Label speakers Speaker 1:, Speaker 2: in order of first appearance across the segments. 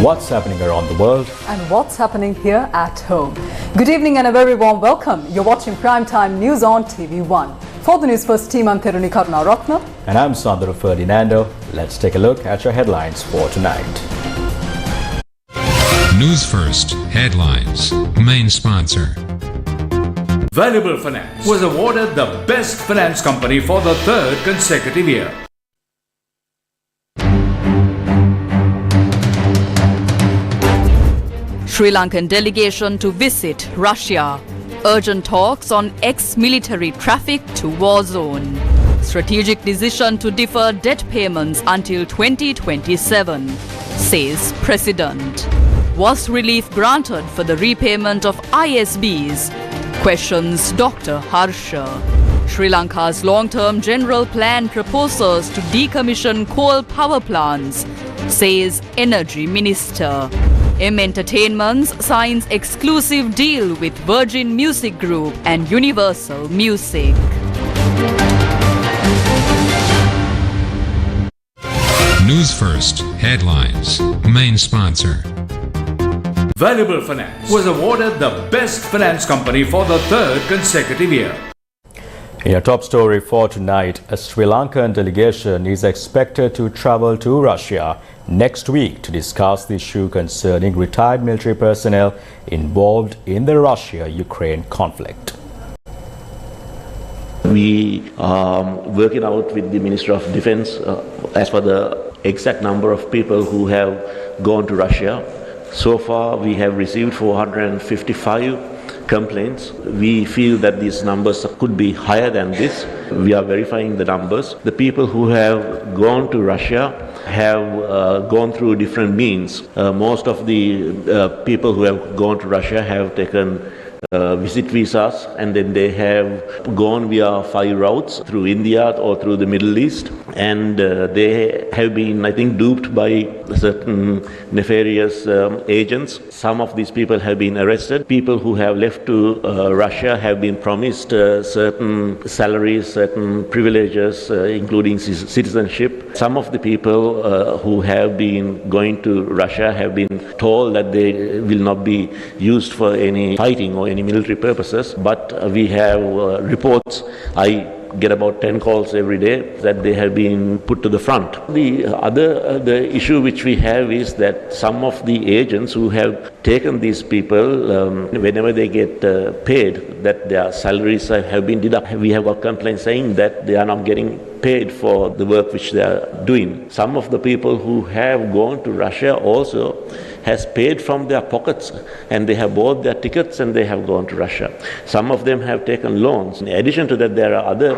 Speaker 1: What's happening around the world
Speaker 2: and what's happening here at home. Good evening and a very warm welcome. You're watching Primetime News on TV1. For the Newsfirst team, I'm Teruni Karunaratna.
Speaker 1: And I'm Sandra Ferdinando. Let's take a look at your headlines for tonight.
Speaker 3: Newsfirst Headlines. Main sponsor.
Speaker 4: Valuable Finance was awarded the Best Finance Company for the third consecutive year.
Speaker 2: Sri Lankan delegation to visit Russia. Urgent talks on ex-military traffic to war zone. Strategic decision to defer debt payments until 2027, says President. Was relief granted for the repayment of ISBs? Questions Dr. Harsha. Sri Lanka's long-term general plan proposes to decommission coal power plants, says Energy Minister. M Entertainments signs exclusive deal with Virgin Music Group and Universal Music.
Speaker 3: Newsfirst Headlines. Main sponsor.
Speaker 4: Valuable Finance was awarded the Best Finance Company for the third consecutive year.
Speaker 1: In your top story for tonight, a Sri Lankan delegation is expected to travel to Russia next week to discuss the issue concerning retired military personnel involved in the Russia-Ukraine conflict.
Speaker 5: We are working out with the Minister of Defense as for the exact number of people who have gone to Russia. So far, we have received 455 complaints. We feel that these numbers could be higher than this. We are verifying the numbers. The people who have gone to Russia have gone through different means. Most of the people who have gone to Russia have taken visit visas, and then they have gone via 5 routes through India or through the Middle East, and they have been, I think, duped by certain nefarious agents. Some of these people have been arrested. People who have left to Russia have been promised certain salaries, certain privileges, including citizenship. Some of the people who have been going to Russia have been told that they will not be used for any fighting or any military purposes, but we have reports. I get about 10 calls every day that they have been put to the front. The issue which we have is that some of the agents who have taken these people, whenever they get paid, that their salaries have been deducted. We have got complaints saying that they are not getting paid for the work which they are doing. Some of the people who have gone to Russia also has paid from their pockets, and they have bought their tickets and they have gone to Russia. Some of them have taken loans. In addition to that, there are other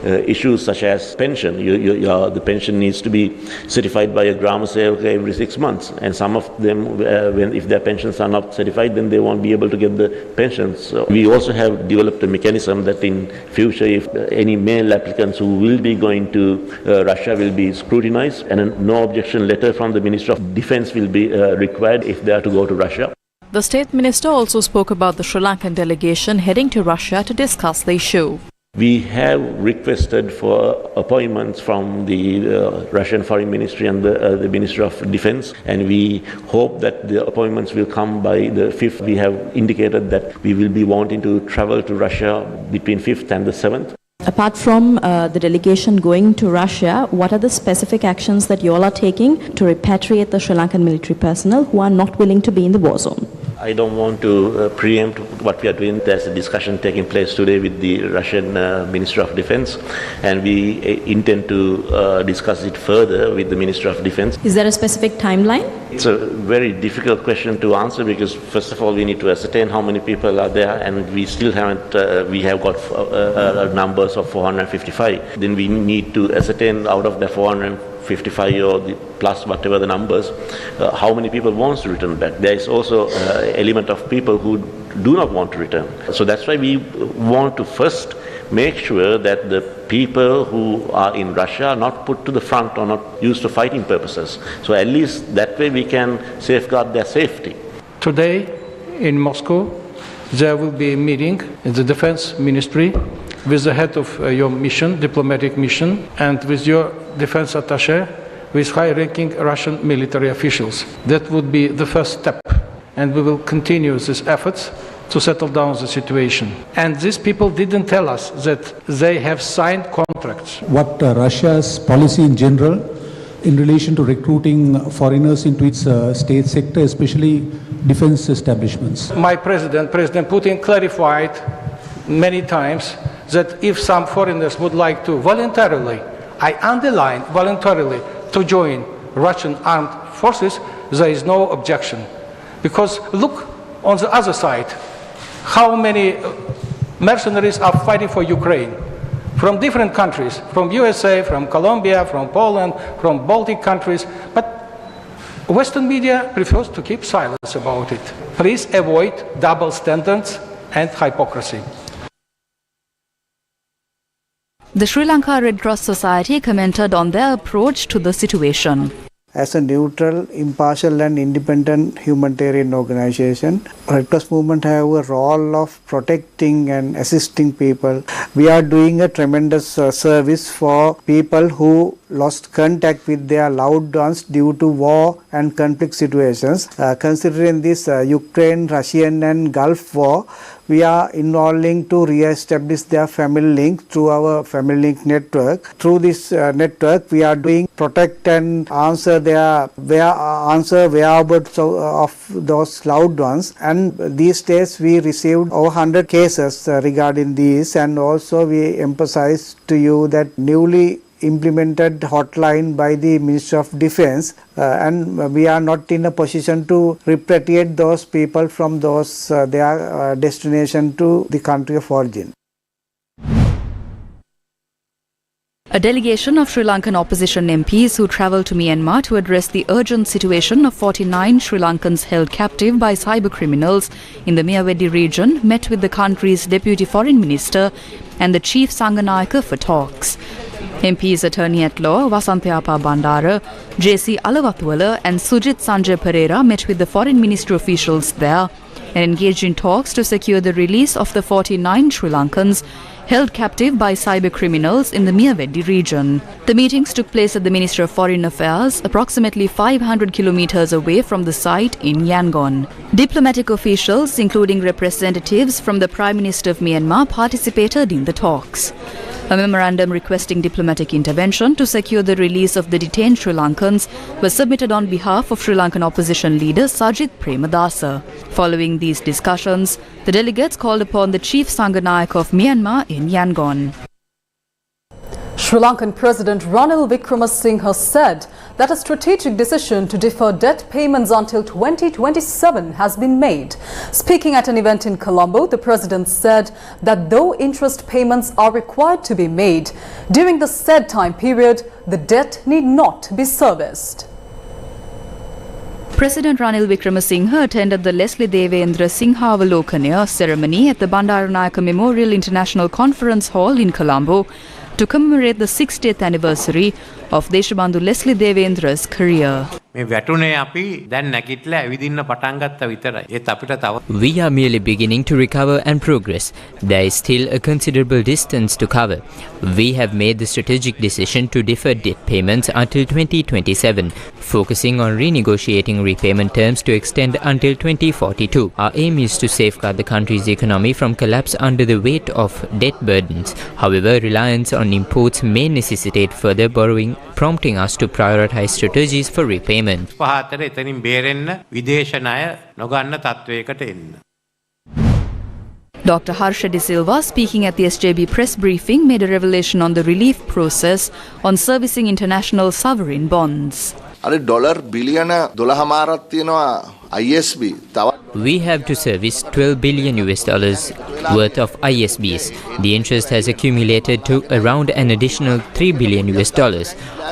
Speaker 5: issues such as pension. The pension needs to be certified by a Grama Sevaka every 6 months, and some of them, if their pensions are not certified, then they won't be able to get the pensions. So we also have developed a mechanism that in future, if any male applicants who will be going to Russia will be scrutinized, and a no objection letter from the Minister of Defense will be required if they are to go to Russia.
Speaker 2: The State Minister also spoke about the Sri Lankan delegation heading to Russia to discuss the issue.
Speaker 5: We have requested for appointments from the Russian Foreign Ministry and the Ministry of Defense, and we hope that the appointments will come by the 5th. We have indicated that we will be wanting to travel to Russia between 5th and the 7th.
Speaker 6: Apart from the delegation going to Russia, what are the specific actions that you all are taking to repatriate the Sri Lankan military personnel who are not willing to be in the war zone?
Speaker 5: I don't want to preempt what we are doing. There's a discussion taking place today with the Russian Minister of Defense, and we intend to discuss it further with the Minister of Defense.
Speaker 6: Is there a specific timeline?
Speaker 5: It's a very difficult question to answer because, first of all, we need to ascertain how many people are there, and we still haven't, we have got numbers of 455. Then we need to ascertain out of the 455 or the plus whatever the numbers, how many people wants to return back. There is also an element of people who do not want to return. So that's why we want to first make sure that the people who are in Russia are not put to the front or not used for fighting purposes. So at least that way we can safeguard their safety.
Speaker 7: Today in Moscow, there will be a meeting in the Defense Ministry with the head of your mission, diplomatic mission, and with your defense attaché with high-ranking Russian military officials. That would be the first step, and we will continue these efforts to settle down the situation. And these people didn't tell us that they have signed contracts.
Speaker 8: What Russia's policy in general in relation to recruiting foreigners into its state sector, especially defense establishments?
Speaker 7: My President Putin, clarified many times that if some foreigners would like to voluntarily, I underline voluntarily, to join Russian armed forces, there is no objection. Because look on the other side, how many mercenaries are fighting for Ukraine from different countries, from USA, from Colombia, from Poland, from Baltic countries, but Western media prefers to keep silence about it. Please avoid double standards and hypocrisy.
Speaker 2: The Sri Lanka Red Cross Society commented on their approach to the situation.
Speaker 9: As a neutral, impartial and independent humanitarian organization, Red Cross movement have a role of protecting and assisting people. We are doing a tremendous service for people who lost contact with their loved ones due to war and conflict situations. Considering this Ukraine, Russian and Gulf war, we are involving to re-establish their family link through our family link network. Through this network, we are doing protect and answer whereabouts of those loved ones. And these days, we received over 100 cases regarding these, and also we emphasize to you that newly implemented hotline by the Ministry of Defense, and we are not in a position to repatriate those people from those their destination to the country of origin.
Speaker 2: A delegation of Sri Lankan opposition MPs who travelled to Myanmar to address the urgent situation of 49 Sri Lankans held captive by cyber criminals in the Miyawedi region met with the country's Deputy Foreign Minister and the Chief Sanganayaka for talks. MPs Attorney at Law Wasanthayapa Bandara, JC Alawatwala and Sujit Sanjay Pereira met with the Foreign Ministry officials there and engaged in talks to secure the release of the 49 Sri Lankans held captive by cyber criminals in the Miyawedi region. The meetings took place at the Ministry of Foreign Affairs, approximately 500 kilometers away from the site in Yangon. Diplomatic officials, including representatives from the Prime Minister of Myanmar, participated in the talks. A memorandum requesting diplomatic intervention to secure the release of the detained Sri Lankans was submitted on behalf of Sri Lankan opposition leader Sajith Premadasa. Following these discussions, the delegates called upon the Chief Sanganayaka of Myanmar in Yangon.
Speaker 10: Sri Lankan President Ranil Wickremesinghe said that a strategic decision to defer debt payments until 2027 has been made. Speaking at an event in Colombo, the president said that though interest payments are required to be made, during the said time period, the debt need not be serviced.
Speaker 2: President Ranil Wickremesinghe attended the Leslie Devendra Singhavalokana ceremony at the Bandaranayake Memorial International Conference Hall in Colombo to commemorate the 60th anniversary of Deshabandhu Leslie Devendra's career.
Speaker 11: We are merely beginning to recover and progress. There is still a considerable distance to cover. We have made the strategic decision to defer debt payments until 2027, focusing on renegotiating repayment terms to extend until 2042. Our aim is to safeguard the country's economy from collapse under the weight of debt burdens. However, reliance on imports may necessitate further borrowing, prompting us to prioritize strategies for repayment.
Speaker 2: Dr. Harsha De Silva, speaking at the SJB press briefing, made a revelation on the relief process on servicing international sovereign bonds. We have to service $12 billion worth of ISBs. The interest has accumulated to around an additional $3 billion.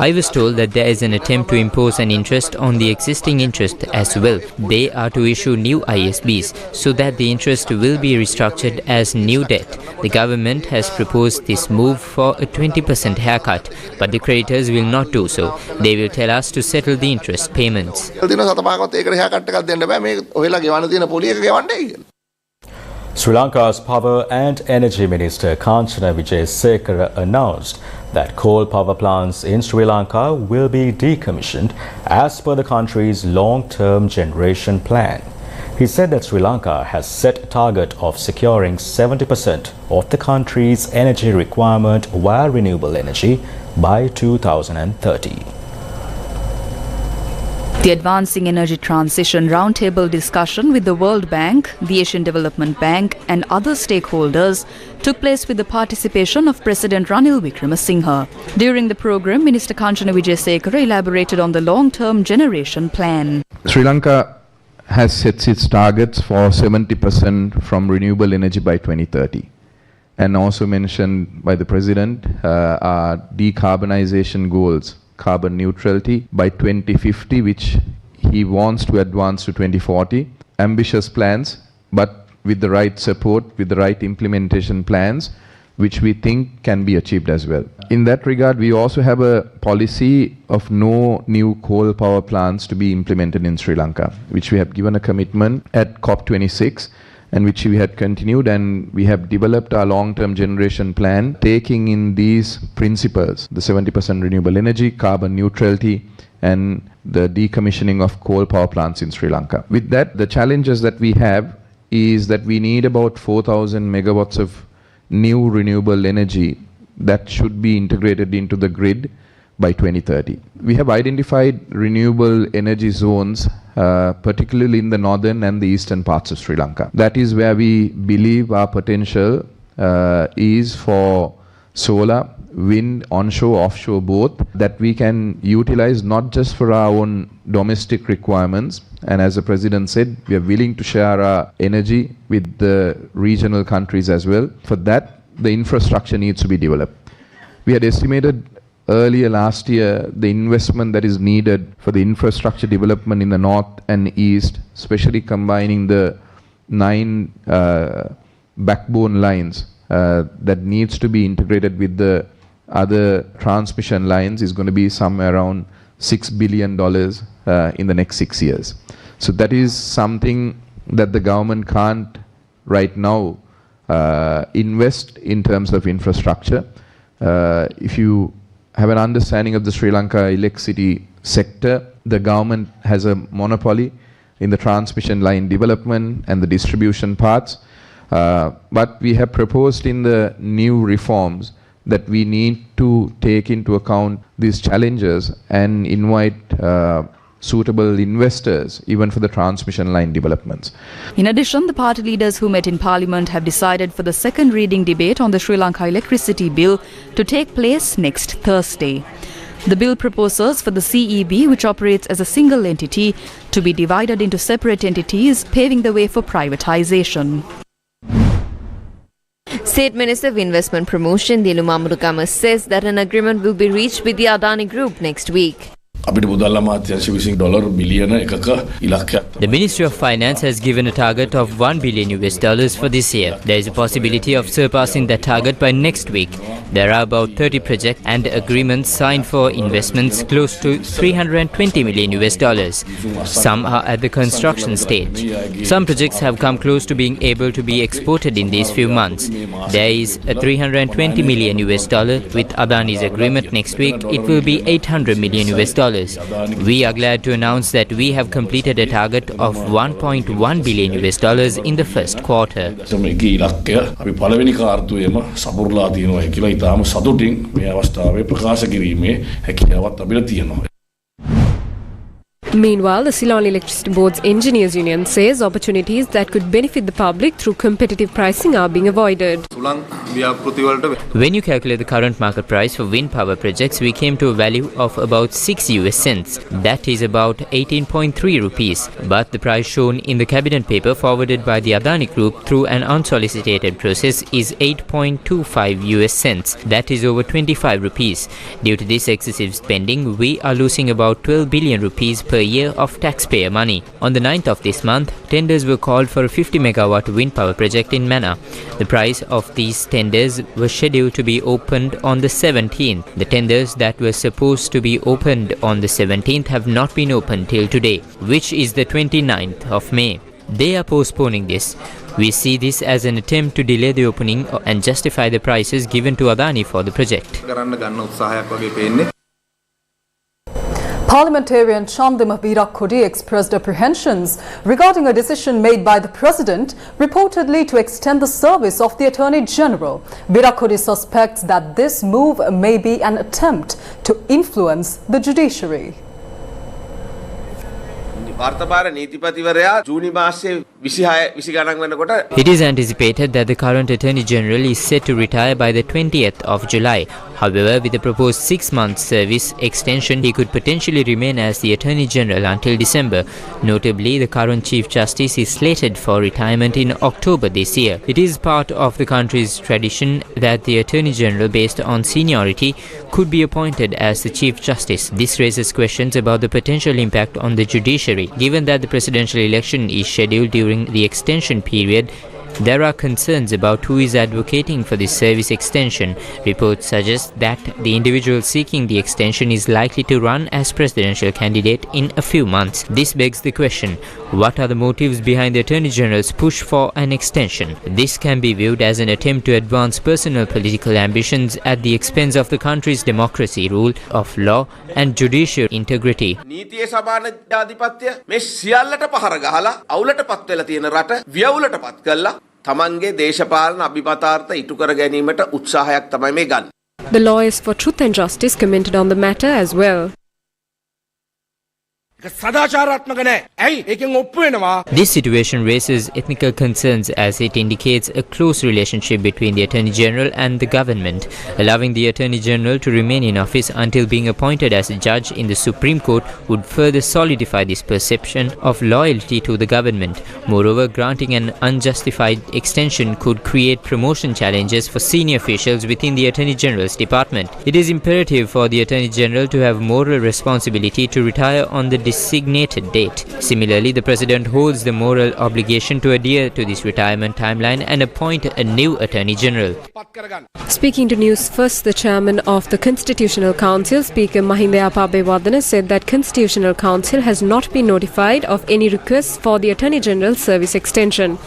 Speaker 2: I was told that there is an attempt to impose an interest on the existing interest as well. They are to issue new ISBs so that the interest will be restructured as new debt. The government has proposed this move for a 20% haircut, but the creditors will not do so. They will tell us to settle the interest payments.
Speaker 1: Sri Lanka's Power and Energy Minister Kanchana Wijesekara announced that coal power plants in Sri Lanka will be decommissioned as per the country's long-term generation plan. He said that Sri Lanka has set a target of securing 70% of the country's energy requirement via renewable energy by 2030.
Speaker 2: The Advancing Energy Transition Roundtable discussion with the World Bank, the Asian Development Bank and other stakeholders took place with the participation of President Ranil Wickremesinghe. During the program, Minister Kanchana Wijesekara elaborated on the long-term generation plan.
Speaker 12: Sri Lanka has set its targets for 70% from renewable energy by 2030. And also mentioned by the President are decarbonization goals. Carbon neutrality by 2050, which he wants to advance to 2040. Ambitious plans, but with the right support, with the right implementation plans, which we think can be achieved as well. In that regard, we also have a policy of no new coal power plants to be implemented in Sri Lanka, which we have given a commitment at COP26, and which we had continued, and we have developed our long-term generation plan, taking in these principles, the 70% renewable energy, carbon neutrality, and the decommissioning of coal power plants in Sri Lanka. With that, the challenges that we have is that we need about 4,000 megawatts of new renewable energy that should be integrated into the grid by 2030. We have identified renewable energy zones, particularly in the northern and the eastern parts of Sri Lanka. That is where we believe our potential is for solar, wind, onshore, offshore both, that we can utilize not just for our own domestic requirements, and as the President said, we are willing to share our energy with the regional countries as well. For that, the infrastructure needs to be developed. We had estimated earlier last year the investment that is needed for the infrastructure development in the north and east, especially combining the 9 backbone lines that needs to be integrated with the other transmission lines, is going to be somewhere around $6 billion in the next 6 years. So that is something that the government can't right now invest in terms of infrastructure. If you have an understanding of the Sri Lanka electricity sector, the government has a monopoly in the transmission line development and the distribution parts. But we have proposed in the new reforms that we need to take into account these challenges and invite suitable investors even for the transmission line developments.
Speaker 2: In addition, the party leaders who met in Parliament have decided for the second reading debate on the Sri Lanka Electricity Bill to take place next Thursday. The bill proposes for the CEB, which operates as a single entity, to be divided into separate entities, paving the way for privatisation.
Speaker 13: State Minister of Investment Promotion Diluma Murugama says that an agreement will be reached with the Adani Group next week.
Speaker 11: The Ministry of Finance has given a target of $1 billion for this year. There is a possibility of surpassing that target by next week. There are about 30 projects and agreements signed for investments close to $320 million. Some are at the construction stage. Some projects have come close to being able to be exported in these few months. There is a $320 million. With Adani's agreement next week, it will be $800 million. We are glad to announce that we have completed a target of $1.1 billion in the first quarter.
Speaker 14: Meanwhile, the Ceylon Electricity Board's Engineers Union says opportunities that could benefit the public through competitive pricing are being avoided.
Speaker 11: When you calculate the current market price for wind power projects, we came to a value of about 6 US cents. That is about 18.3 rupees. But the price shown in the cabinet paper forwarded by the Adani Group through an unsolicited process is 8.25 US cents. That is over 25 rupees. Due to this excessive spending, we are losing about 12 billion rupees per year of taxpayer money. On the 9th of this month, tenders were called for a 50 megawatt wind power project in Mannar. The price of these tenders was scheduled to be opened on the 17th. The tenders that were supposed to be opened on the 17th have not been opened till today, which is the 29th of May. They are postponing this. We see this as an attempt to delay the opening and justify the prices given to Adani for the project.
Speaker 10: Parliamentarian Chandima Veerakkudi expressed apprehensions regarding a decision made by the President reportedly to extend the service of the Attorney General. Veerakkudi suspects that this move may be an attempt to influence the judiciary.
Speaker 11: It is anticipated that the current Attorney General is set to retire by the 20th of July. However, with the proposed 6-month service extension, he could potentially remain as the Attorney General until December. Notably, the current Chief Justice is slated for retirement in October this year. It is part of the country's tradition that the Attorney General, based on seniority, could be appointed as the Chief Justice. This raises questions about the potential impact on the judiciary. Given that the presidential election is scheduled during the extension period, there are concerns about who is advocating for this service extension. Reports suggest that the individual seeking the extension is likely to run as presidential candidate in a few months. This begs the question, what are the motives behind the Attorney General's push for an extension? This can be viewed as an attempt to advance personal political ambitions at the expense of the country's democracy, rule of law and judicial integrity.
Speaker 14: The lawyers for Truth and Justice commented on the matter as well.
Speaker 11: This situation raises ethical concerns as it indicates a close relationship between the Attorney General and the government. Allowing the Attorney General to remain in office until being appointed as a judge in the Supreme Court would further solidify this perception of loyalty to the government. Moreover, granting an unjustified extension could create promotion challenges for senior officials within the Attorney General's department. It is imperative for the Attorney General to have moral responsibility to retire on the designated date. Similarly, the President holds the moral obligation to adhere to this retirement timeline and appoint a new Attorney General.
Speaker 14: Speaking to Newsfirst, the chairman of the Constitutional Council, Speaker Mahinda Apabewardena, said that Constitutional Council has not been notified of any requests for the Attorney General's service extension.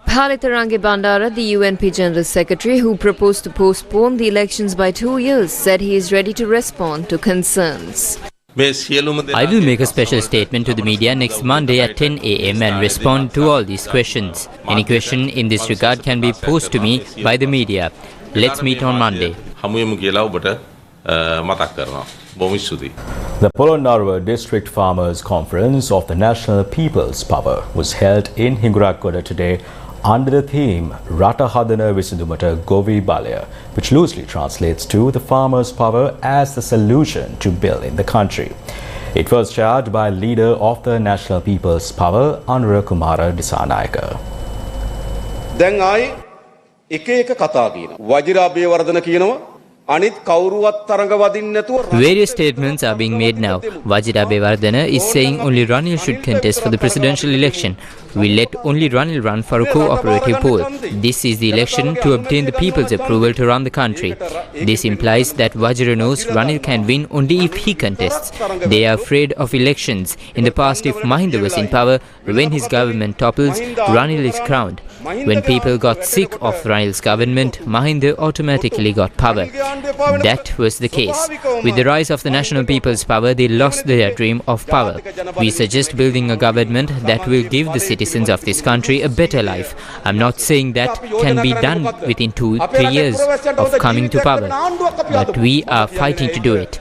Speaker 13: Halitharange Bandara, the UNP General Secretary, who proposed to postpone the elections by 2 years, said he is ready to respond to concerns.
Speaker 11: I will make a special statement to the media next Monday at 10 a.m. and respond to all these questions. Any question in this regard can be posed to me by the media. Let's meet on Monday.
Speaker 1: The Polonnaruwa District Farmers Conference of the National People's Power was held in Hingurakoda today under the theme Rata Hadana Visindumata Govi Balaya, which loosely translates to the farmers' power as the solution to building the country. It was chaired by leader of the National People's Power, Anura Kumara Disanayaka.
Speaker 15: දැන් ආයේ එක එක කතා කියනවා. වජිරා බේවර්ධන කියනවා.
Speaker 11: Various statements are being made now. Vajira Bevardhana is saying only Ranil should contest for the presidential election. We let only Ranil run for a cooperative poll. This is the election to obtain the people's approval to run the country. This implies that Vajira knows Ranil can win only if he contests. They are afraid of elections. In the past, if Mahinda was in power, when his government topples, Ranil is crowned. When people got sick of Ranil's government, Mahinda automatically got power. That was the case. With the rise of the National People's Power, they lost their dream of power. We suggest building a government that will give the citizens of this country a better life. I'm not saying that can be done within 2-3 years of coming to power, but we are fighting to do it.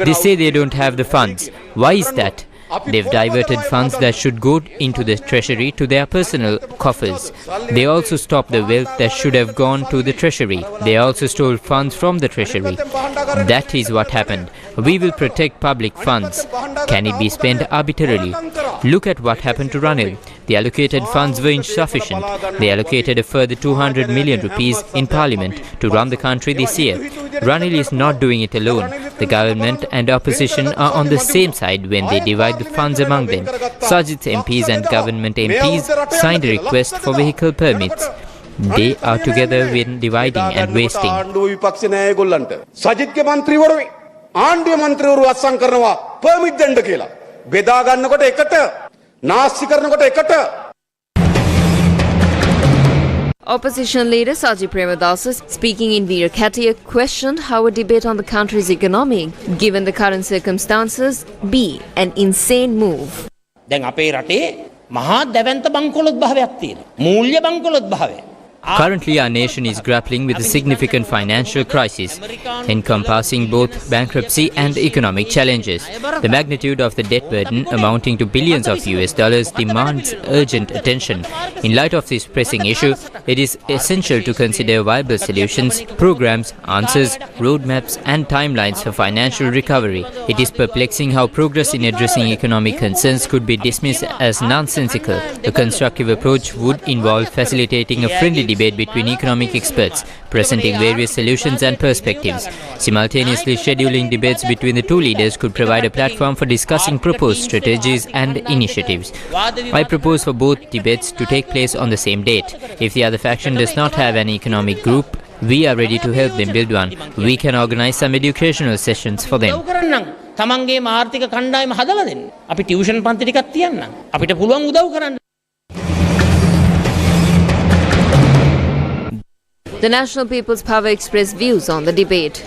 Speaker 11: They say they don't have the funds. Why is that? They've diverted funds that should go into the treasury to their personal coffers. They also stopped the wealth that should have gone to the treasury. They also stole funds from the treasury. That is what happened. We will protect public funds. Can it be spent arbitrarily? Look at what happened to Ranil. The allocated funds were insufficient. They allocated a further 200 million rupees in parliament to run the country this year. Ranil is not doing it alone. The government and opposition are on the same side when they divide the funds among them. Sajid's MPs and government MPs signed a request for vehicle permits. They are together when dividing and wasting.
Speaker 15: බෙදා ගන්නකොට එකට නාස්ති කරනකොට එකට.
Speaker 13: Opposition leader Saji Premadasa, speaking in Veerakhatiya, questioned how a debate on the country's economy, given the current circumstances, be an insane move.
Speaker 16: දැන් අපේ රටේ මහා දැවැන්ත බංකොලොත් භාවයක් තියෙනවා. මූල්‍ය බංකොලොත් භාවය.
Speaker 11: Currently, our nation is grappling with a significant financial crisis, encompassing both bankruptcy and economic challenges. The magnitude of the debt burden, amounting to billions of US dollars, demands urgent attention. In light of this pressing issue, it is essential to consider viable solutions, programs, answers, roadmaps, and timelines for financial recovery. It is perplexing how progress in addressing economic concerns could be dismissed as nonsensical. A constructive approach would involve facilitating a friendly debate between economic experts, presenting various solutions and perspectives. Simultaneously scheduling debates between the two leaders could provide a platform for discussing proposed strategies and initiatives. I propose for both debates to take place on the same date. If the other faction does not have an economic group, we are ready to help them build one. We can organize some educational sessions for them.
Speaker 16: තමන්ගේ ආර්ථික කණ්ඩායම හදලා දෙන්න. අපි tuition පන්ති ටිකක් තියන්න. අපිට පුළුවන් උදව් කරන්න.
Speaker 13: The National People's Power expressed views on the debate.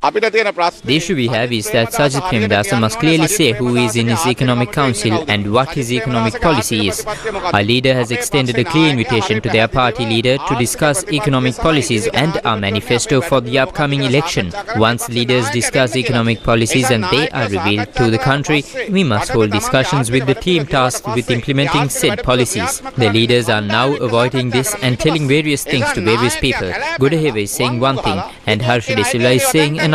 Speaker 11: The issue we have is that Sajid Premdasa must clearly say who is in his economic council and what his economic policy is. Our leader has extended a clear invitation to their party leader to discuss economic policies and our manifesto for the upcoming election. Once leaders discuss economic policies and they are revealed to the country, we must hold discussions with the team tasked with implementing said policies. The leaders are now avoiding this and telling various things to various people. Godaheva is saying one thing and Harshad Desula is saying another.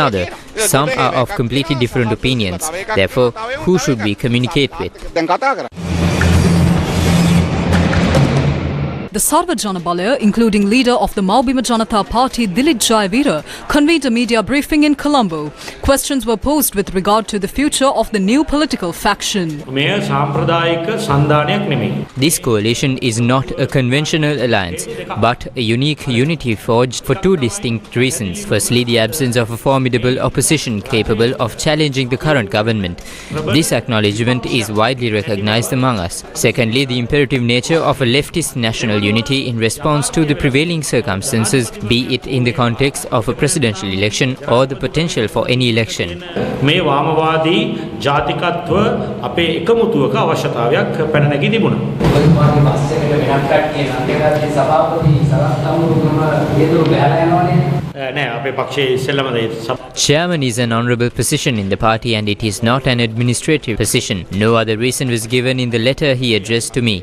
Speaker 11: Some are of completely different opinions. Therefore, who should we communicate with?
Speaker 10: The Sarva Janabalaya, including leader of the Maubima Janata Party Dilip Jayavira, convened a media briefing in Colombo. Questions were posed with regard to the future of the new political faction.
Speaker 11: This coalition is not a conventional alliance, but a unique unity forged for two distinct reasons. Firstly, the absence of a formidable opposition capable of challenging the current government. This acknowledgement is widely recognized among us. Secondly, the imperative nature of a leftist national unity in response to the prevailing circumstances, be it in the context of a presidential election or the potential for any election.
Speaker 17: මේ වාමවාදී ජාතිකත්ව අපේ එකමුතුවක අවශ්‍යතාවයක් පැන නැගී තිබුණා. ඔබතුමාගේ bus එකට වෙනත් කට්ටිය නැත්නම් සභාපති සරත්තුරුම ඊදුරු බහලා යනවනේ. නෑ අපේ පක්ෂයේ ඉස්සෙල්ලම
Speaker 11: Chairman is an honourable position in the party and it is not an administrative position. No other reason was given in the letter he addressed to me.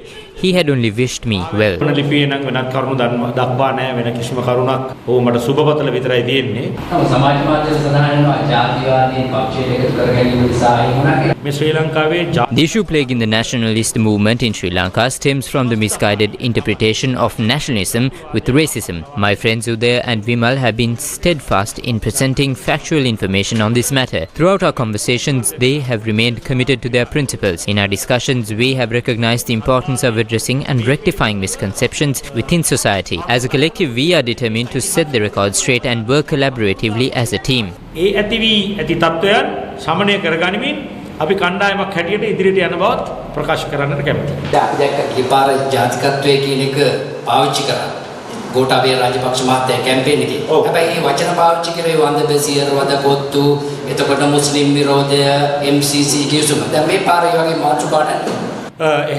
Speaker 11: He had only wished me well.
Speaker 17: ලිපියේ නම් වෙනත් කරුණු දක්වා නැහැ වෙන කිසිම කරුණක්. ඕ මට සුබපතල විතරයි තියෙන්නේ.
Speaker 16: සමාජ මාධ්‍යවල සඳහන් වෙනවා ජාතිවාදී පක්ෂයට එකතු කර ගැනීම නිසා ඒ වුණා කියලා.
Speaker 17: මේ ශ්‍රී ලංකාවේ
Speaker 11: The issue plaguing the nationalist movement in Sri Lanka stems from the misguided interpretation of nationalism with racism. My friends Udaya and Vimal have been steadfast in presenting factual information on this matter. Throughout our conversations, they have remained committed to their principles. In our discussions, we have recognized the importance of addressing and rectifying misconceptions within society. As a collective, we are determined to set the record straight and work collaboratively as a team.
Speaker 17: ඒ ඇතිවි ඇති තත්ත්වයන් සමනය කරගනිමින් අපි කණ්ඩායමක් හැටියට ඉදිරියට යන බවත් ප්‍රකාශ කරන්නට කැමතියි.
Speaker 16: අපි දැක්ක කීපාර ජාතිකත්වයේ කියන එක පාවිච්චි කරා. ගෝඨාභය රාජපක්ෂ මහත්තයා කැම්පේන් එකේ. හැබැයි මේ වචන පාවිච්චි කරේ වන්ද බෙසියර් වද කොත්තු එතකොට මුස්ලිම් විරෝධය MCC කියසුම. දැන් මේ පාර ඒ වගේ මාතෘකාවට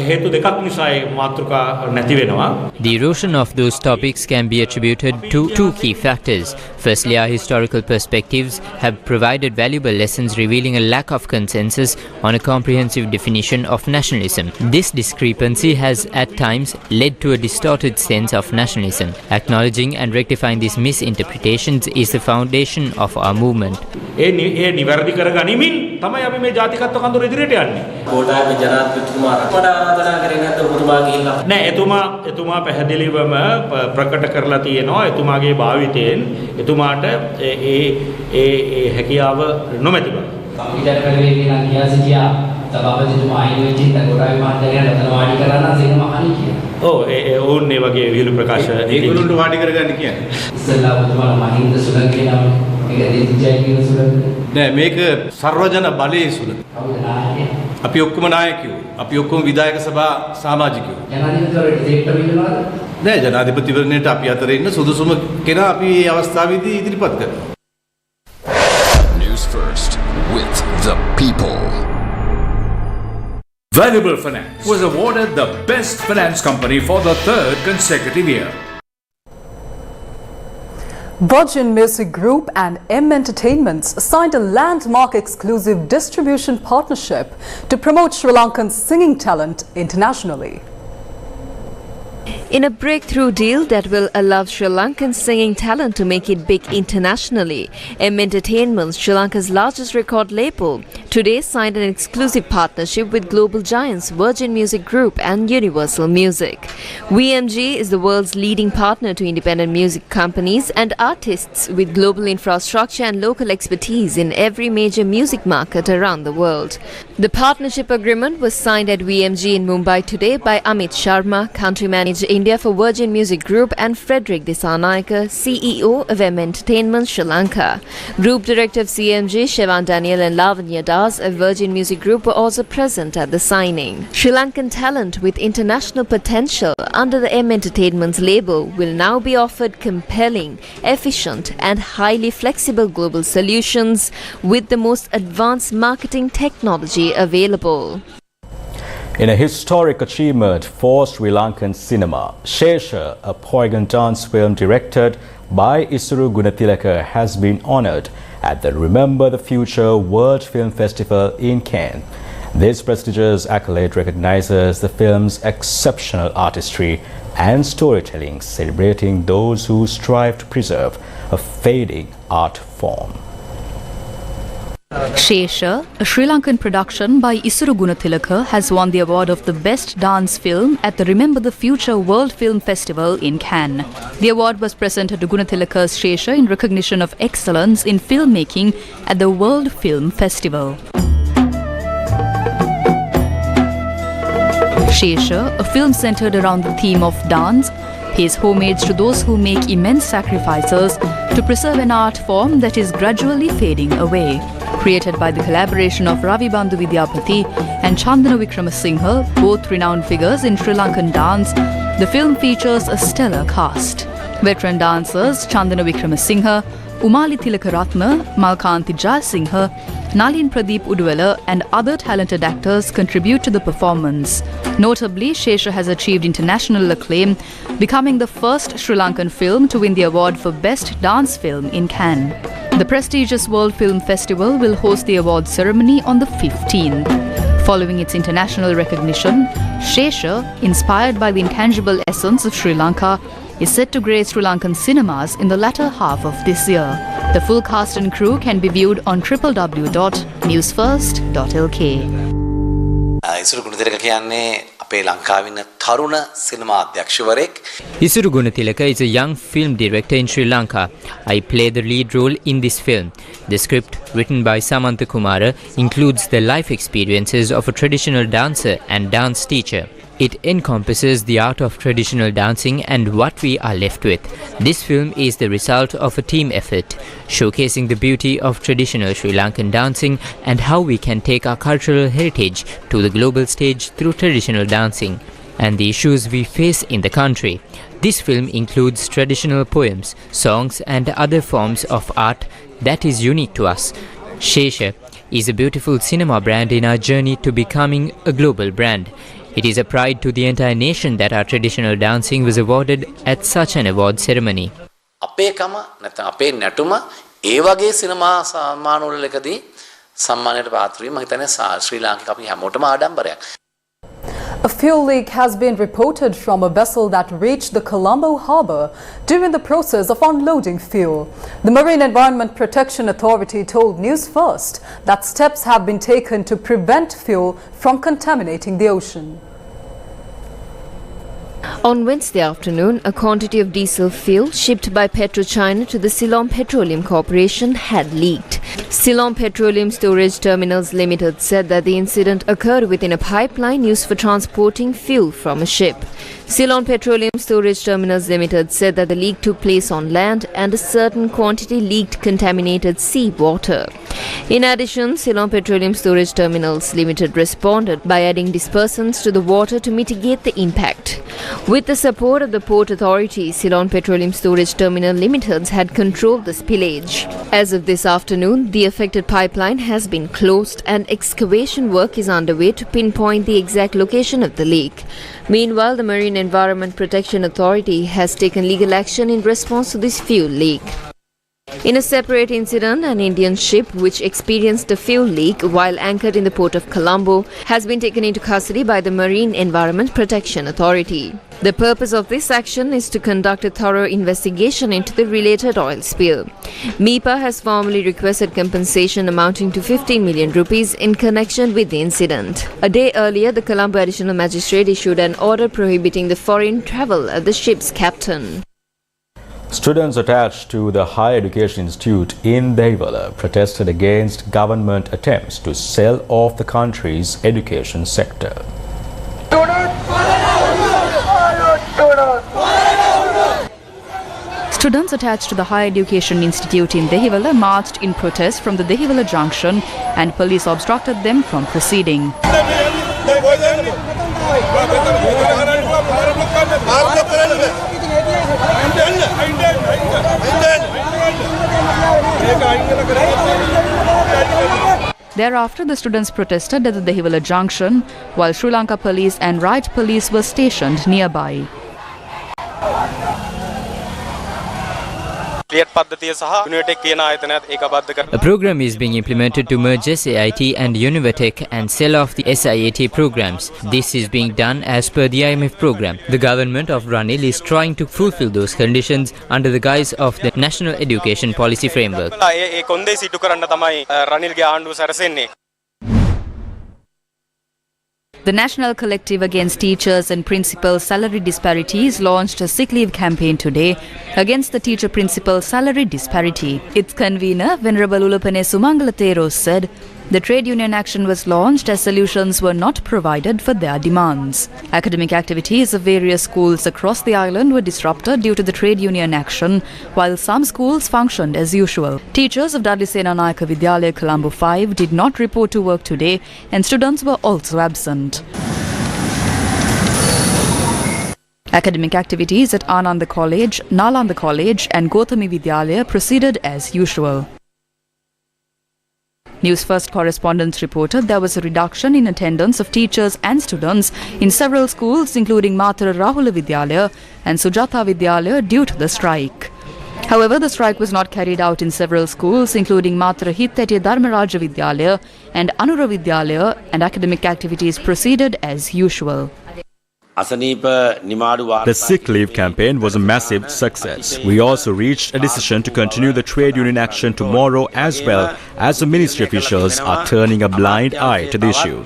Speaker 17: හේතු දෙකක් නිසා ඒ මාතෘකා නැති වෙනවා.
Speaker 11: The erosion of those topics can be attributed to two key factors. Firstly, our historical perspectives have provided valuable lessons revealing a lack of consensus on a comprehensive definition of nationalism. This discrepancy has at times led to a distorted sense of nationalism. Acknowledging and rectifying these misinterpretations is the foundation of our movement.
Speaker 17: ඒ නිවැරදි කරගනිමින් තමයි අපි මේ ජාතිකත්ව කඳුර ඉදිරියට යන්නේ.
Speaker 16: ගෝඨාභය ජනාධිපතිතුමා ආරාධනා කරේ නැද්ද ඔබතුමා ගිහිල්ලා?
Speaker 17: නෑ එතුමා පැහැදිලිවම ප්‍රකට කරලා තියෙනවා එතුමාගේ භාවිතයෙන් එතුමාට ඒ හැකියාව නොමැති බව.
Speaker 16: කම්පියුටර් කරේ කියන කියා සිටියා සභාපතිතුමා අයින් වෙච්ච ඉතින් ගෝඨාභය මහත්තයා නතර වාඩි කරලා නම් සේන මහණී කියලා.
Speaker 17: ඔව් ඒ ඕන් ඒ වගේ විහිළු ප්‍රකාශ
Speaker 12: ඒගොල්ලන්ට වාඩි කරගන්න කියන්නේ.
Speaker 16: ඉස්සෙල්ලා ඔබතුමා මහින්ද සුලංගේ නම මේක දෙවිජය කියන සුලංගේ.
Speaker 12: නෑ මේක සර්වජන බලයේ සුලං.
Speaker 16: කවුද නායකයා?
Speaker 18: අපි ඔක්කොම නායකයෝ, අපි ඔක්කොම විධායක සභා සමාජිකයෝ. නෑ ජනාධිපතිවරණයට අපි අතර ඉන්න සුදුසුම කෙනා අපි මේ අවස්ථාවේදී ඉදිරිපත් කරනවා.
Speaker 19: News First with the people.
Speaker 4: Valuable Finance was awarded the best finance company for the third consecutive year.
Speaker 10: Bulletin Music Group and M Entertainments signed a landmark exclusive distribution partnership to promote Sri Lankan singing talent internationally.
Speaker 13: In a breakthrough deal that will allow Sri Lankan singing talent to make it big internationally, M Entertainment, Sri Lanka's largest record label, today signed an exclusive partnership with global giants Virgin Music Group and Universal Music. VMG is the world's leading partner to independent music companies and artists with global infrastructure and local expertise in every major music market around the world. The partnership agreement was signed at VMG in Mumbai today by Amit Sharma, country manager India for Virgin Music Group, and Frederick Disanayake, CEO of M Entertainment Sri Lanka. Group Director of CMG, Shevan Daniel, and Lavanya Das of Virgin Music Group were also present at the signing. Sri Lankan talent with international potential under the M Entertainment's label will now be offered compelling, efficient, and highly flexible global solutions with the most advanced marketing technology available.
Speaker 1: In a historic achievement for Sri Lankan cinema, Shesha, a poignant dance film directed by Isuru Gunatilaka, has been honoured at the Remember the Future World Film Festival in Cannes. This prestigious accolade recognises the film's exceptional artistry and storytelling, celebrating those who strive to preserve a fading art form.
Speaker 2: Shesha, a Sri Lankan production by Isuru Gunatilaka, has won the award of the Best Dance Film at the Remember the Future World Film Festival in Cannes. The award was presented to Gunatilaka's Shesha in recognition of excellence in filmmaking at the World Film Festival. Shesha, a film centered around the theme of dance, pays homage to those who make immense sacrifices to preserve an art form that is gradually fading away. Created by the collaboration of Ravi Bandhu Vidyapati and Chandana Wickramasinghe, both renowned figures in Sri Lankan dance, the film features a stellar cast. Veteran dancers Chandana Wickramasinghe, Umali Tilakaratna, Malkanthi Jayasinghe, Nalin Pradeep Udwala and other talented actors contribute to the performance. Notably, Shesha has achieved international acclaim, becoming the first Sri Lankan film to win the award for Best Dance Film in Cannes. The prestigious World Film Festival will host the award ceremony on the 15th. Following its international recognition, Shesha, inspired by the intangible essence of Sri Lanka, is set to grace Sri Lankan cinemas in the latter half of this year. The full cast and crew can be viewed on www.newsfirst.lk.
Speaker 20: ඉසුරු ගුණතිලක කියන්නේ අපේ ලංකාවේ ඉන්න තරුණ සිනමා අධ්‍යක්ෂවරයෙක්.
Speaker 11: Isuru Gunatilaka is a young film director in Sri Lanka. I play the lead role in this film. The script, written by Samantha Kumara, includes the life experiences of a traditional dancer and dance teacher. It encompasses the art of traditional dancing and what we are left with. This film is the result of a team effort, showcasing the beauty of traditional Sri Lankan dancing and how we can take our cultural heritage to the global stage through traditional dancing and the issues we face in the country. This film includes traditional poems, songs and other forms of art that is unique to us. Shesha is a beautiful cinema brand in our journey to becoming a global brand. It is a pride to the entire nation that our traditional dancing was awarded at such an award ceremony.
Speaker 20: අපේකම නැත්නම් අපේ නැටුම ඒ වගේ සිනමා සම්මානවලකදී සම්මානයට පාත්‍ර වීම මම හිතන්නේ ශ්‍රී ලාංකික අපි හැමෝටම ආඩම්බරයක්.
Speaker 10: A fuel leak has been reported from a vessel that reached the Colombo harbour during the process of unloading fuel. The Marine Environment Protection Authority told Newsfirst that steps have been taken to prevent fuel from contaminating the ocean.
Speaker 13: On Wednesday afternoon, a quantity of diesel fuel shipped by PetroChina to the Ceylon Petroleum Corporation had leaked. Ceylon Petroleum Storage Terminals Limited said that the incident occurred within a pipeline used for transporting fuel from a ship. Ceylon Petroleum Storage Terminals Limited said that the leak took place on land and a certain quantity leaked contaminated seawater. In addition, Ceylon Petroleum Storage Terminals Limited responded by adding dispersants to the water to mitigate the impact. With the support of the Port Authority, Ceylon Petroleum Storage Terminal Limited had controlled the spillage. As of this afternoon, the affected pipeline has been closed and excavation work is underway to pinpoint the exact location of the leak. Meanwhile, the Marine Environment Protection Authority has taken legal action in response to this fuel leak. In a separate incident, an Indian ship which experienced a fuel leak while anchored in the port of Colombo has been taken into custody by the Marine Environment Protection Authority. The purpose of this action is to conduct a thorough investigation into the related oil spill. MIPA has formally requested compensation amounting to 15 million rupees in connection with the incident. A day earlier, the Colombo Additional Magistrate issued an order prohibiting the foreign travel of the ship's captain.
Speaker 1: Students attached to the Higher Education Institute in Dehiwala protested against government attempts to sell off the country's education sector.
Speaker 2: Students attached to the Higher Education Institute in Dehiwala marched in protest from the Dehiwala junction and police obstructed them from proceeding. Thereafter, the students protested at the Dehiwala junction while Sri Lanka police and riot police were stationed nearby.
Speaker 11: A program is being implemented to merge SAIT and Univatech and sell off the SIAT programs. This is being done as per the IMF program. The government of Ranil is trying to fulfill those conditions under the guise of the National Education Policy Framework.
Speaker 2: The National Collective Against Teachers and Principals Salary Disparities launched a sick leave campaign today against the teacher-principal salary disparity. Its convener, Venerable Ulapane Sumangala Theros, said the trade union action was launched as solutions were not provided for their demands. Academic activities of various schools across the island were disrupted due to the trade union action, while some schools functioned as usual. Teachers of Dudley Senanayake Vidyalaya Colombo 5 did not report to work today and students were also absent. Academic activities at Ananda College, Nalanda College and Gauthami Vidyalaya proceeded as usual. Newsfirst correspondents reported there was a reduction in attendance of teachers and students in several schools including Mathura Rahula Vidyalaya and Sujatha Vidyalaya due to the strike. However, the strike was not carried out in several schools including Mathura Hittetiya Dharmaraja Vidyalaya and Anura Vidyalaya, and academic activities proceeded as usual.
Speaker 1: The sick leave campaign was a massive success. We also reached a decision to continue the trade union action tomorrow as well, as the ministry officials are turning a blind eye to the issue.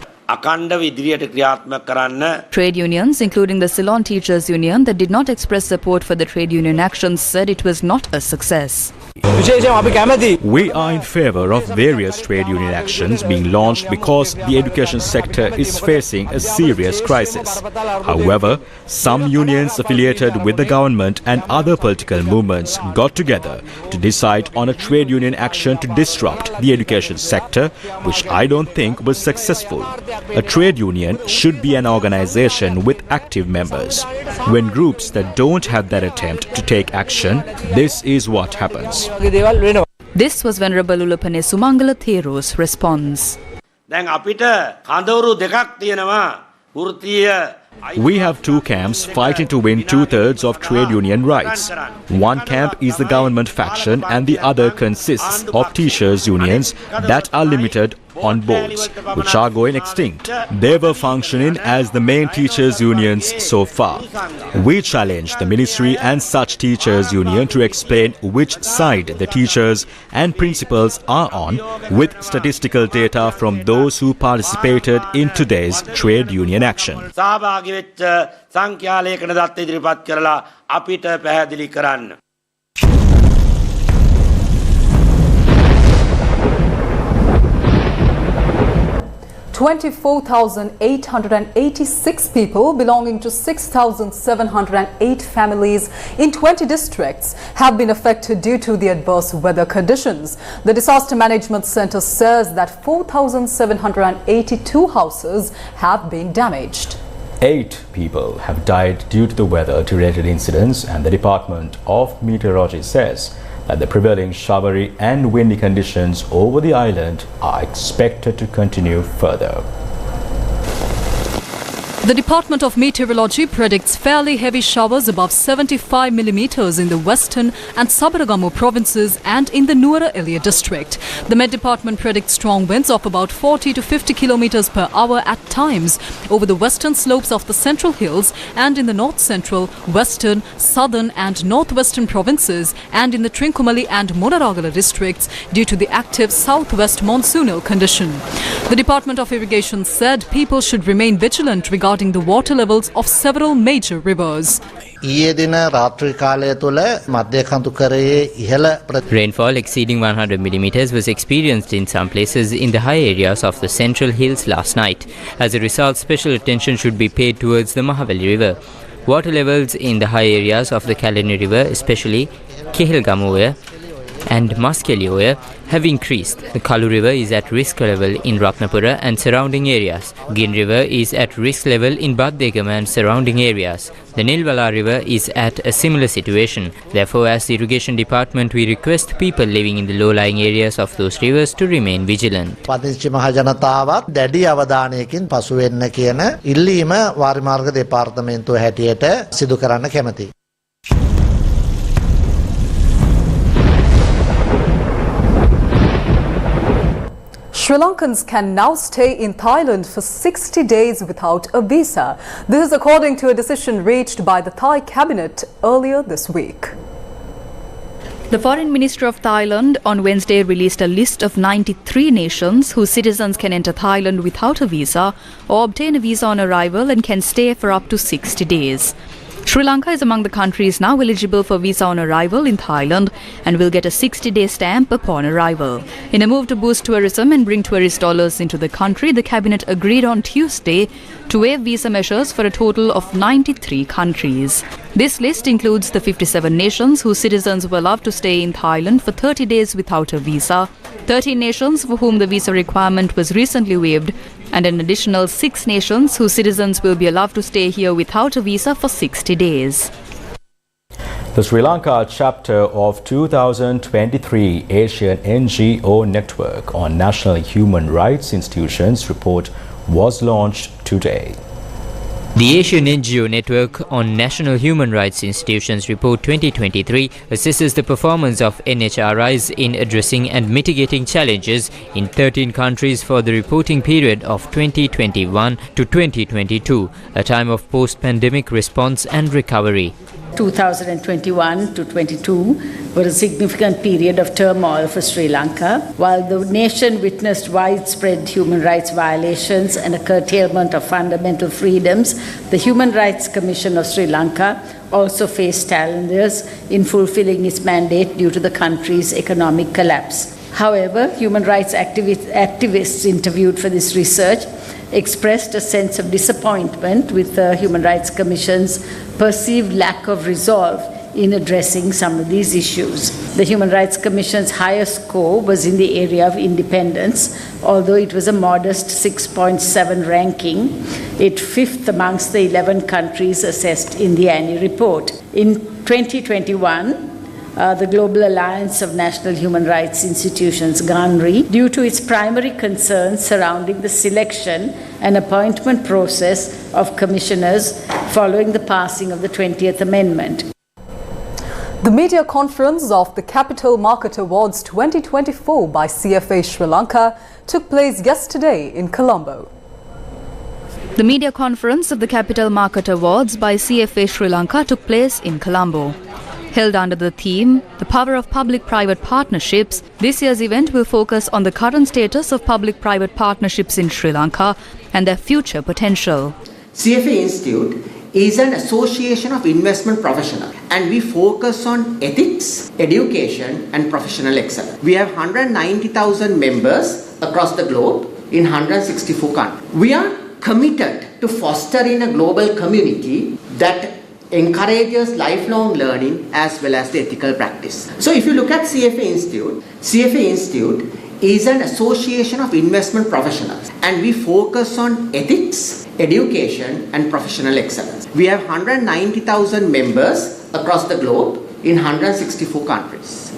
Speaker 2: Trade unions, including the Ceylon Teachers Union that did not express support for the trade union action, said it was not a success.
Speaker 1: We are in favor of various trade union actions being launched because the education sector is facing a serious crisis. However, some unions affiliated with the government and other political movements got together to decide on a trade union action to disrupt the education sector, which I don't think was successful. A trade union should be an organization with active members. When groups that don't have that attempt to take action, this is what happens.
Speaker 2: This was Venerable Ulapane Sumangala Theros' response.
Speaker 1: We have two camps fighting to win 2/3 of trade union rights. One camp is the government faction and the other consists of teachers' unions that are limited on boards, which are going extinct. They were functioning as the main teachers' unions so far. We challenged the ministry and such teachers' union to explain which side the teachers and principals are on with statistical data from those who participated in today's trade union action.
Speaker 10: 24,886 people belonging to 6,708 families in 20 districts have been affected due to the adverse weather conditions. The Disaster Management Centre says that 4,782 houses have been damaged.
Speaker 1: 8 people have died due to the weather-related incidents, and the Department of Meteorology says that the prevailing showery and windy conditions over the island are expected to continue further.
Speaker 2: The Department of Meteorology predicts fairly heavy showers above 75 millimeters in the western and Sabaragamu provinces and in the Nuwara Eliya district. The Met Department predicts strong winds of about 40 to 50 kilometers per hour at times over the western slopes of the Central Hills and in the north central, western, southern and northwestern provinces and in the Trincomalee and Monaragala districts due to the active southwest monsoonal condition. The Department of Irrigation said people should remain vigilant regarding the water levels of several major rivers.
Speaker 11: Rainfall exceeding 100 millimeters was experienced in some places in the high areas of the Central Hills last night. As a result, special attention should be paid towards the Mahavali River. Water levels in the high areas of the Kalani River, especially Kehelgamuoya and Maskelioya, have increased. The Kalu River is at risk level in Ratnapura and surrounding areas. Gin River is at risk level in Baddegam and surrounding areas. The Nilwala River is at a similar situation. Therefore, as the Irrigation Department, we request people living in the low-lying areas of those rivers to remain vigilant.
Speaker 21: පදිංචි මහජනතාවත් දැඩි අවධානයකින් පසු වෙන්න කියන ඉල්ලීම වාරිමාර්ග දෙපාර්තමේන්තුව හැටියට සිදු කරන්න කැමැතියි.
Speaker 10: Sri Lankans can now stay in Thailand for 60 days without a visa. This is according to a decision reached by the Thai cabinet earlier this week.
Speaker 2: The Foreign Minister of Thailand on Wednesday released a list of 93 nations whose citizens can enter Thailand without a visa or obtain a visa on arrival and can stay for up to 60 days. Sri Lanka is among the countries now eligible for visa on arrival in Thailand and will get a 60-day stamp upon arrival. In a move to boost tourism and bring tourist dollars into the country, the cabinet agreed on Tuesday to waive visa measures for a total of 93 countries. This list includes the 57 nations whose citizens were allowed to stay in Thailand for 30 days without a visa, 13 nations for whom the visa requirement was recently waived, and an additional 6 nations whose citizens will be allowed to stay here without a visa for 60 days.
Speaker 1: The Sri Lanka chapter of 2023 Asian NGO Network on National Human Rights Institutions report was launched today.
Speaker 11: The Asian NGO Network on National Human Rights Institutions Report 2023 assesses the performance of NHRIs in addressing and mitigating challenges in 13 countries for the reporting period of 2021 to 2022, a time of post-pandemic response and recovery.
Speaker 22: 2021 to 22 was a significant period of turmoil for Sri Lanka. While the nation witnessed widespread human rights violations and a curtailment of fundamental freedoms, the Human Rights Commission of Sri Lanka also faced challenges in fulfilling its mandate due to the country's economic collapse. However, human rights activists interviewed for this research expressed a sense of disappointment with the Human Rights Commission's perceived lack of resolve in addressing some of these issues. The Human Rights Commission's highest score was in the area of independence, although it was a modest 6.7 ranking, it fifth amongst the 11 countries assessed in the annual report. In 2021, the Global Alliance of National Human Rights Institutions, GANRI, due to its primary concerns surrounding the selection and appointment process of commissioners following the passing of the 20th Amendment.
Speaker 10: The media conference of the Capital Market Awards 2024 by CFA Sri Lanka took place yesterday in Colombo.
Speaker 2: The media conference of the Capital Market Awards by CFA Sri Lanka took place in Colombo. Held under the theme, The Power of Public-Private Partnerships, this year's event will focus on the current status of public-private partnerships in Sri Lanka and their future potential.
Speaker 23: CFA Institute is an association of investment professionals and we focus on ethics, education and professional excellence. We have 190,000 members across the globe in 164 countries. We are committed to fostering a global community that encourages lifelong learning as well as the ethical practice. So if you look at CFA Institute is an association of investment professionals, and we focus on ethics, education and professional excellence. We have 190,000 members across the globe in 164 countries.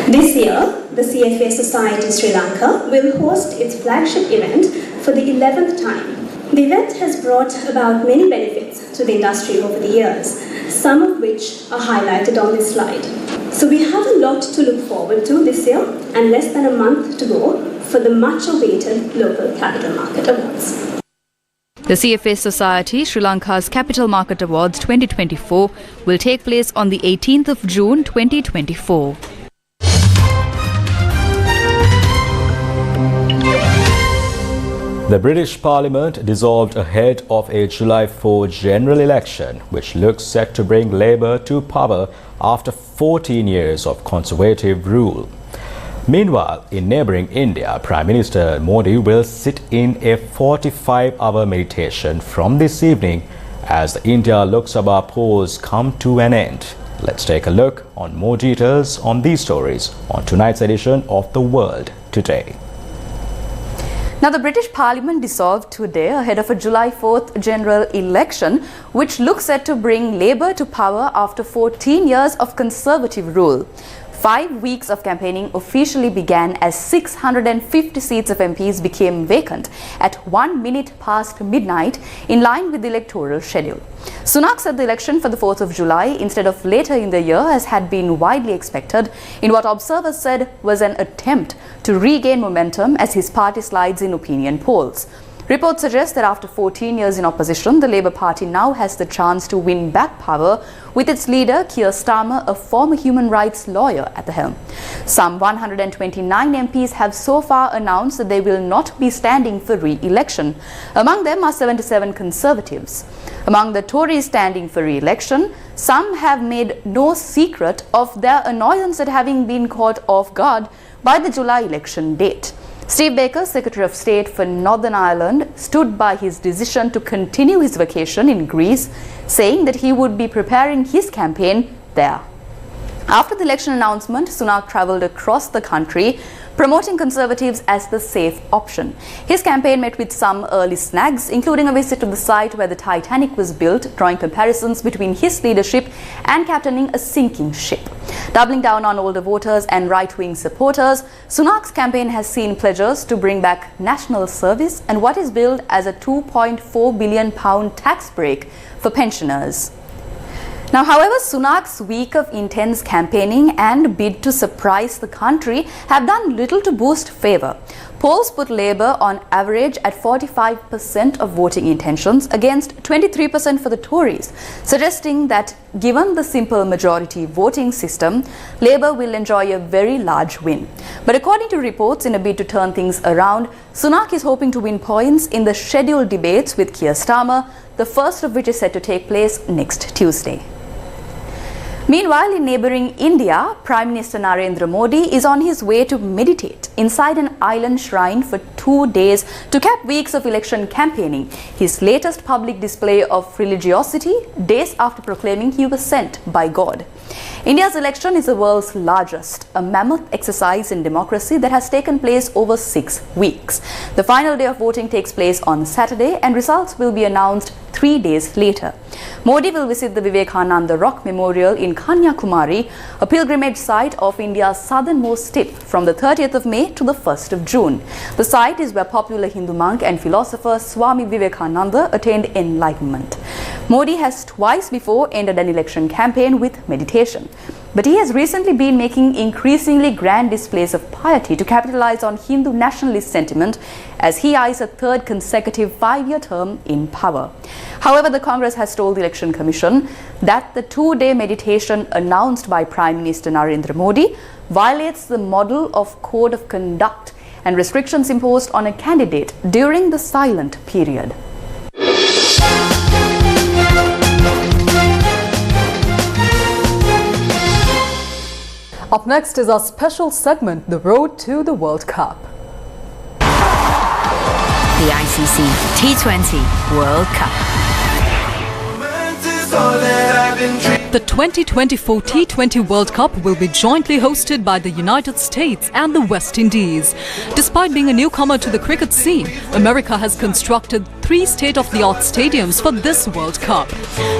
Speaker 3: This year, the CFA Society Sri Lanka will host its flagship event for the 11th time. The event has brought about many benefits to the industry over the years, some of which are highlighted on this slide. So we have a lot to look forward to this year, and less than a month to go for the much-awaited Local Capital Market Awards.
Speaker 2: The CFA Society Sri Lanka's Capital Market Awards 2024 will take place on the 18th of June 2024.
Speaker 1: The British Parliament dissolved ahead of a July 4 general election, which looks set to bring Labour to power after 14 years of Conservative rule. Meanwhile, in neighbouring India, Prime Minister Modi will sit in a 45-hour meditation from this evening as the India Lok Sabha polls come to an end. Let's take a look on more details on these stories on tonight's edition of The World Today.
Speaker 2: Now, the British Parliament dissolved today ahead of a July 4th general election, which looks set to bring Labour to power after 14 years of Conservative rule. 5 weeks of campaigning officially began as 650 seats of MPs became vacant at 1 minute past midnight in line with the electoral schedule. Sunak said the election for the 4th of July instead of later in the year, as had been widely expected, in what observers said was an attempt to regain momentum as his party slides in opinion polls. Reports suggest that after 14 years in opposition, the Labour Party now has the chance to win back power with its leader, Keir Starmer, a former human rights lawyer, at the helm. Some 129 MPs have so far announced that they will not be standing for re-election. Among them are 77 Conservatives. Among the Tories standing for re-election, some have made no secret of their annoyance at having been caught off guard by the July election date. Steve Baker, Secretary of State for Northern Ireland, stood by his decision to continue his vacation in Greece, saying that he would be preparing his campaign there. After the election announcement, Sunak travelled across the country, promoting Conservatives as the safe option. His campaign met with some early snags, including a visit to the site where the Titanic was built, drawing comparisons between his leadership and captaining a sinking ship. Doubling down on older voters and right-wing supporters, Sunak's campaign has seen pledges to bring back national service and what is billed as a £2.4 billion tax break for pensioners. Now, however, Sunak's week of intense campaigning and bid to surprise the country have done little to boost favour. Polls put Labour on average at 45% of voting intentions against 23% for the Tories, suggesting that given the simple majority voting system, Labour will enjoy a very large win. But according to reports, in a bid to turn things around, Sunak is hoping to win points in the scheduled debates with Keir Starmer, the first of which is set to take place next Tuesday. Meanwhile, in neighbouring India, Prime Minister Narendra Modi is on his way to meditate inside an island shrine for 2 days to cap weeks of election campaigning, his latest public display of religiosity days after proclaiming he was sent by God. India's election is the world's largest, a mammoth exercise in democracy that has taken place over 6 weeks. The final day of voting takes place on Saturday and results will be announced 3 days later. Modi will visit the Vivekananda Rock Memorial in Kanyakumari, a pilgrimage site of India's southernmost tip, from the 30th of May to the 1st of June. The site is where popular Hindu monk and philosopher Swami Vivekananda attained enlightenment. Modi has twice before ended an election campaign with meditation. But he has recently been making increasingly grand displays of piety to capitalize on Hindu nationalist sentiment as he eyes a third consecutive 5-year term in power. However, the Congress has told the Election Commission that the 2-day meditation announced by Prime Minister Narendra Modi violates the model of code of conduct and restrictions imposed on a candidate during the silent period.
Speaker 10: Up next is our special segment, The Road to the World Cup.
Speaker 5: the ICC T20 World Cup.
Speaker 10: The 2024 T20 World Cup will be jointly hosted by the United States and the West Indies. Despite being a newcomer to the cricket scene, America has constructed 3 state-of-the-art stadiums for this World Cup.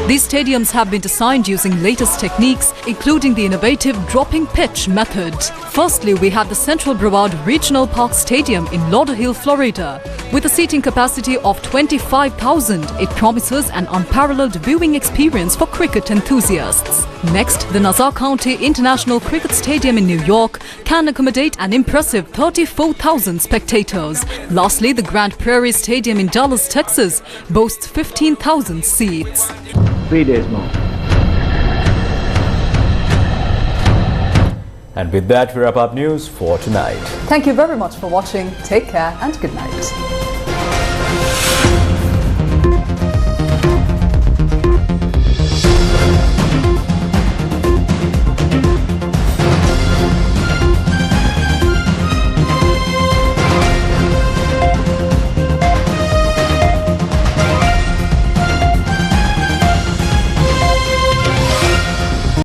Speaker 10: These stadiums have been designed using latest techniques, including the innovative dropping pitch method. Firstly, we have the Central Broward Regional Park Stadium in Lauderhill, Florida. With a seating capacity of 25,000, it promises an unparalleled viewing experience for cricket enthusiasts. Next, the Nassau County International Cricket Stadium in New York can accommodate an impressive 34,000 spectators. Lastly, the Grand Prairie Stadium in Dallas, Texas boasts 15,000 seats.
Speaker 6: 3 days more.
Speaker 1: And with that, we wrap up news for tonight.
Speaker 10: Thank you very much for watching. Take care and good night.